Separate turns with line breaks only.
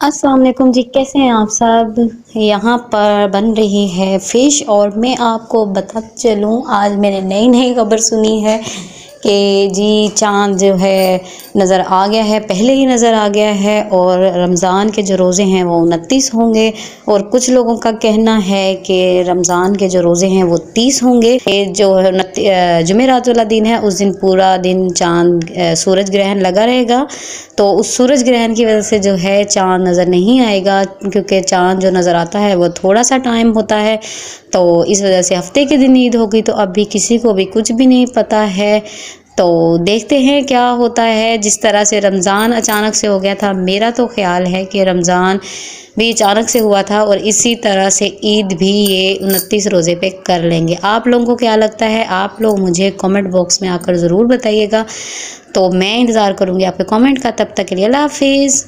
अस्सलाम वालेकुम जी, कैसे हैं आप सब। यहाँ पर बन रही है फ़िश और मैं आपको बताते चलूँ, आज मैंने नई नई खबर सुनी है कि जी चाँद जो है नज़र आ गया है, पहले ही नज़र आ गया है और रमज़ान के जो रोज़े हैं वो 29 होंगे और कुछ लोगों का कहना है कि रमज़ान के जो रोज़े हैं वो 30 होंगे। ये जो जुमेरात वाला दिन है उस दिन पूरा दिन चाँद सूरज ग्रहण लगा रहेगा, तो उस सूरज ग्रहण की वजह से जो है चाँद नज़र नहीं आएगा, क्योंकि चाँद जो नज़र आता है वो थोड़ा सा टाइम होता है। तो इस वजह से हफ्ते के दिन ईद होगी, तो अभी किसी को भी कुछ भी नहीं पता है। तो देखते हैं क्या होता है। जिस तरह से रमज़ान अचानक से हो गया था, मेरा तो ख्याल है कि रमज़ान भी अचानक से हुआ था और इसी तरह से ईद भी ये 29 रोज़े पे कर लेंगे। आप लोगों को क्या लगता है? आप लोग मुझे कमेंट बॉक्स में आकर ज़रूर बताइएगा। तो मैं इंतज़ार करूँगी आपके कमेंट का। तब तक के लिए अल्लाह हाफिज़।